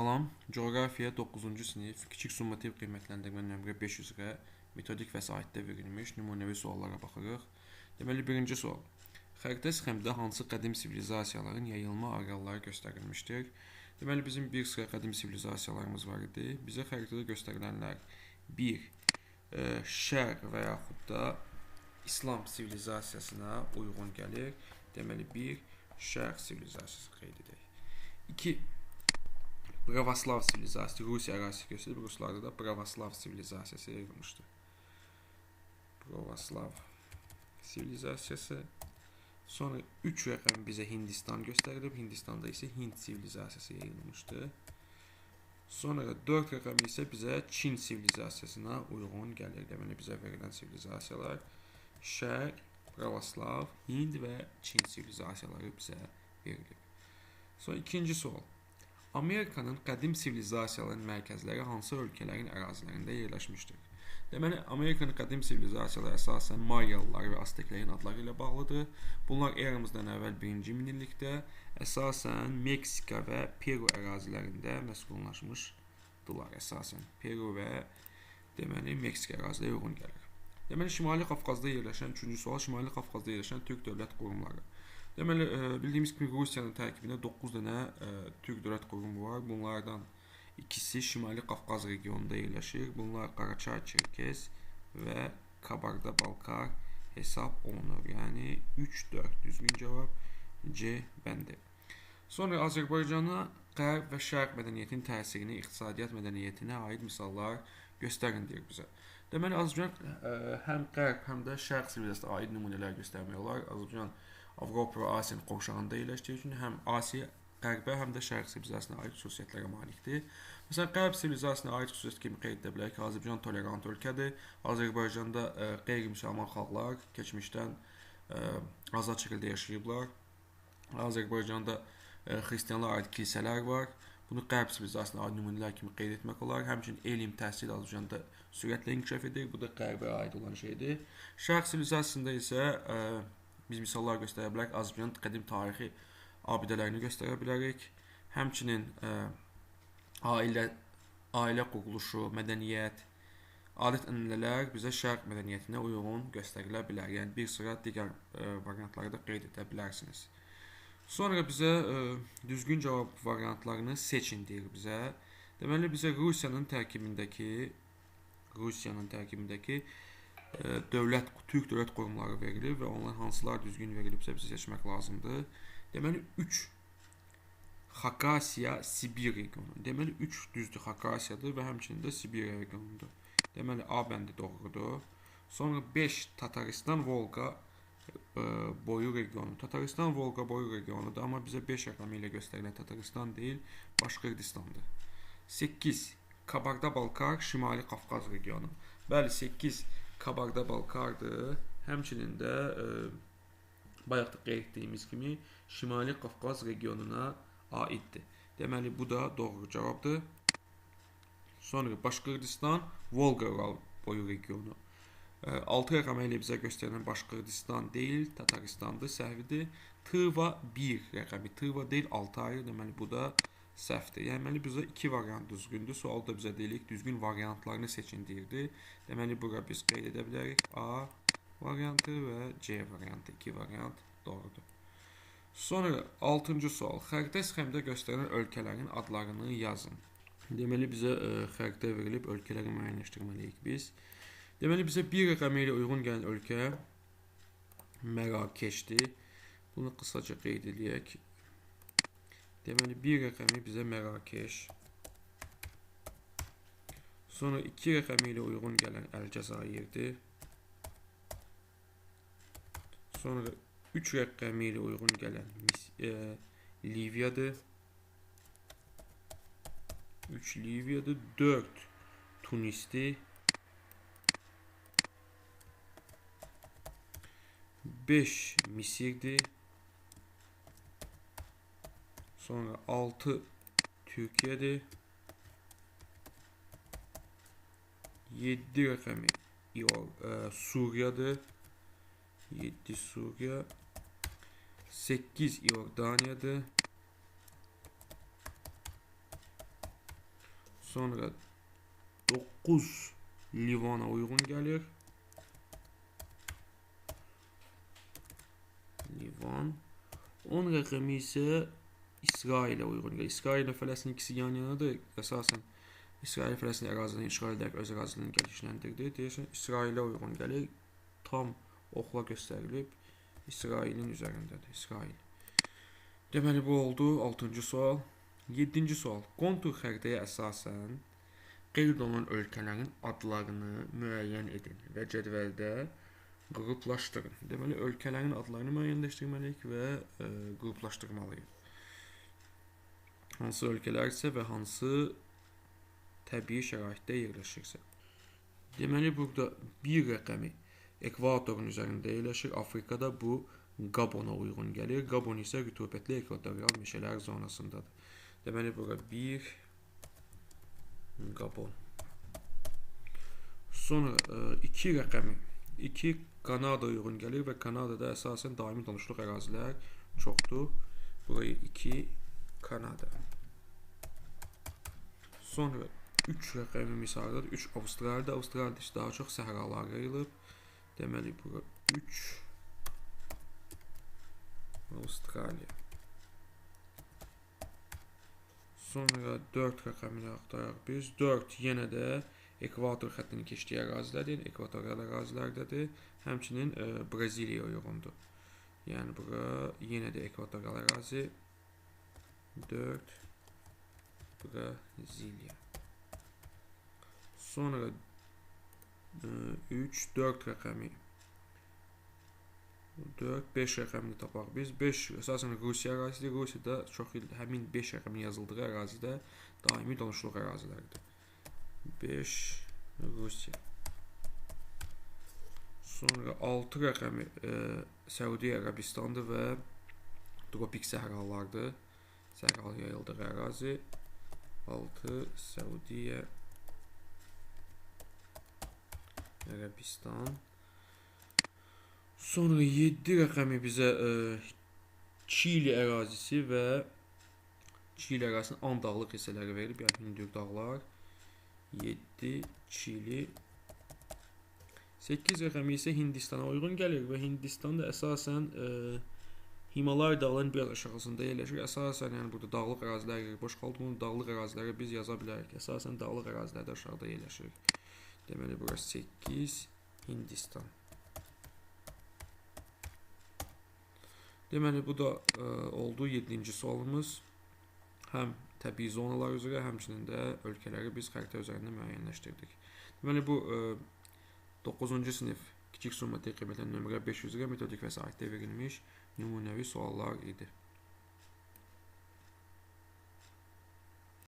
Salam, coğrafiya 9-cu sinif kiçik summativ qiymətləndirmə nömrə 500-ə metodik vəsaitdə verilmiş nümunəvi suallara baxırıq. Deməli, birinci sual. Xəritə sxemdə hansı qədim sivilizasiyaların yayılma arealları göstərilmişdir? Deməli, bizim bir sıra qədim sivilizasiyalarımız var idi. Bizə xəritədə göstərilənlər 1. Şərq və yaxud da İslam sivilizasiyasına uyğun gəlir. Deməli, 1. Şərq sivilizasiyası qeyd edək. 2. Pravoslav sivilizasiyası, Rusiya ərazisi göstərir. Ruslarda da Pravoslav sivilizasiyası yayılmışdır. Pravoslav sivilizasiyası. Sonra 3 rəqəm bizə Hindistan göstərilib. Hindistanda isə Hind sivilizasiyası yayılmışdır. Sonra 4 rəqəm isə bizə Çin sivilizasiyasına uyğun gəlir. Deməli, bizə verilən sivilizasiyalar Şərq, Pravoslav, Hind və Çin sivilizasiyaları bizə verilib. Sonra ikinci sual. Amerikanın qədim sivilizasiyaların mərkəzləri hansı ölkələrin ərazilərində yerləşmişdir? Deməli, Amerikanın qədim sivilizasiyaları əsasən Mayalılar və Azteklərin adları ilə bağlıdır. Bunlar eramızdan əvvəl 1-ci minillikdə əsasən Meksika və Peru ərazilərində məskunlaşmışdılar. Əsasən Peru və deməli Meksika əraziləri uyğun gəlir. Deməli, Şimali Qafqazda yerləşən 3-cü sual, Şimali Qafqazda yerləşən türk dövlət qurumları. Deməli, bildiyimiz kimi Rusiyanın tərkibində 9 dənə türk dövlət qurumu var. Bunlardan ikisi Şimali Qafqaz regionunda yerləşir. Bunlar Qaraçay, Çerkes və Kabarda-Balkar hesab olunur. Yəni 3-4 düzgün cavab C bəndi. Sonra Azərbaycana Qərb və Şərq mədəniyyətinin təsirini iqtisadiyyat mədəniyyətinə aid misallar göstərin deyir bizə. Deməli, Azərbaycan həm Qərb, həm də Şərq sivilizasiyasına aid nümunələr göstərmək olar. Azərbaycan Avropa və Asiyanın qovşağında yerləşdiyi üçün həm Asiya, Qərbə, həm də Şərq sivilizasiyasına aid xüsusiyyətlərə malikdir. Məsələn, Qərb sivilizasiyasına aid xüsusiyyət kimi qeyd edə bilərik ki, Azərbaycan tolerant ölkədir. Azərbaycanda qeyri-müsəlman xalqlar keçmişdən azad şəkildə yaşayıblar. Azərbaycanda xristianlara aid kilsələr var. Bunu Qərb sivilizasiyasına aid nümunələr kimi qeyd etmək olar. Həmçinin elm, təhsil Azərbaycanda sürətlə inkişaf edir. Bu da Qərbə aid olan şeydir. Şərq sivilizasiyasında isə biz misallar göstərə bilərik. Azərbaycanın qədim tarixi abidələrini göstərə bilərik. Həmçinin ailə quruluşu, mədəniyyət, adət-ənənələr bizə Şərq mədəniyyətinə uyğun göstərilə bilər. Yəni, bir sıra digər variantları da qeyd edə bilərsiniz. Sonra bizə düzgün cavab variantlarını seçin deyir bizə. Deməli, bizə Rusiyanın tərkibindəki türk dövlət qurumları verilir və onlar hansılar düzgün verilibsə bizə seçmək lazımdır. Deməli, 3 Xakasiya, Sibir regionu. Deməli, 3 düzdür Xakasiyadır və həmçinin də Sibir regionudur. Deməli, A bəndi doğrudur. Sonra 5 Tataristan, Volqa boyu regionu. Tataristan, Volqa boyu regionudur, amma bizə 5 rəqəmi ilə göstərilən Tataristan deyil, Başqırdistandır. 8 Kabarda-Balkar, Şimali Qafqaz regionu. Bəli, 8 Kabarda-Balkardır. Həmçinin də bayaq da qeyd etdiyimiz kimi Şimali Qafqaz regionuna aiddir. Deməli, bu da doğru cavabdır. Sonra Başqırdistan, Volqa boyu regionu. 6 rəqəmi ilə bizə göstərilən Başqırdistan deyil, Tataristandır, səhvidir. Tıva 1 rəqəmi, Tıva deyil, Altay, deməli bu da səhvdir. Yəni, bizə 2 variant düzgündür. Sualda bizə deyilik, düzgün variantlarını seçin deyirdi. Deməli, bura biz qeyd edə bilərik. A variantı və C variantı. 2 variant doğrudur. Sonra 6-cı sual. Xəritə sxemdə göstərilən ölkələrin adlarını yazın. Deməli, bizə xəritə verilib, ölkələri müəyyənləşdirməliyik biz. Deməli, bizə 1 rəqəmi ilə uyğun gələn ölkə Mərakeşdir. Bunu qısaca qeyd edək. Deməli, 1 rəqəmi bizə Mərakeş. Sonra 2 rəqəmi ilə uyğun gələn Əlcəzairdir. Sonra 3 rəqəmi ilə uyğun gələn Liviyadır. 3 Liviyadır. 4 Tunisdir. 5 Misirdir. Sonra 6 Türkiye'dir. 7 rəqəmi Suriyadır. 7 Suriya. 8 İordaniyadır. Sonra 9 Livana uyğun gəlir. Livan. 10 rəqəmi isə İsrailə uyğun gəlir. İsrail ilə Fələstin ikisi yan-yanadır. Əsasən İsrail Fələstin ərazilərini işğal edərək öz ərazilərini gəlişləndirdi. Deyirsən, İsrailə uyğun gəlir. Tam oxla göstərilib. İsrailin üzərindədir. İsrail. Deməli, bu oldu 6-cı sual. 7-ci sual. Kontur xəritəyə əsasən qeyd olunan ölkələrin adlarını müəyyən edin və cədvəldə qruplaşdırın. Deməli, ölkələrin adlarını müəyyənləşdirməliyik və qruplaşdırmalıyıq. Hansı ölkələr isə və hansı təbii şəraitdə yerləşirsə. Deməli, burada bir rəqəmi ekvatorun üzərində yerləşir. Afrikada bu Gabona uyğun gəlir. Gabon isə rütubətli ekvatorial meşələr zonasındadır. Deməli, burada 1 Gabon. Sonra 2 rəqəmi 2 Kanada uyğun gəlir və Kanadada əsasən daimi donuşluq ərazilər çoxdur. Burayı 2 Kanada. Sonra 3 rəqəmimiz haradadır? 3 Avustraliyada. Avustraliyada isə daha çox səhralar yayılıb. Deməli, bura 3 Avustraliya. Sonra 4 rəqəmini axtaraq biz. 4 yenə də ekvator xəttinin keçdiyi ərazilərdir, ekvatorial ərazilərdədir. Həmçinin Braziliya uyğundur. Yəni, bura yenə də ekvatorial ərazi. 4 Braziliya. Sonra 3, 4 rəqəmi 4, 5 rəqəmini tapaq biz. 5 əsasən Rusiya ərazisidir. Rusiyada çox il həmin 5 rəqəmin yazıldığı ərazidə daimi donuşluq əraziləridir. 5 Rusiya. Sonra 6 rəqəmi Səudiyyə Ərəbistandır və tropik səhralardır. Səhral yayıldığı ərazi. 6 Səudiyyə Ərəbistan. Sonra 7 rəqəmi bizə Çili ərazisi və Çili ərazisinin An dağlıq hissələri verilib, yəni hündür dağlar. 7 Çili. 8 rəqəmi isə Hindistana uyğun gəlir və Hindistan da əsasən Himalay dağlarının biraz aşağısında yerləşir. Əsasən, yəni burada dağlıq ərazilər yeri boş qaldı. Bunu dağlıq ərazilərə biz yaza bilərik. Əsasən dağlıq ərazilərdə aşağıda yerləşir. Deməli, burası 8 Hindistan. Deməli, bu da oldu 7-ci sualımız. Həm təbii zonalar üzrə, həmçinin də ölkələri biz xəritə üzərində müəyyənləşdirdik. Deməli, bu 9-cu sinif kiçik summa qiymətli nömrə 500 üzrə metodik vəsaitdə verilmiş nümunəvi suallar idi.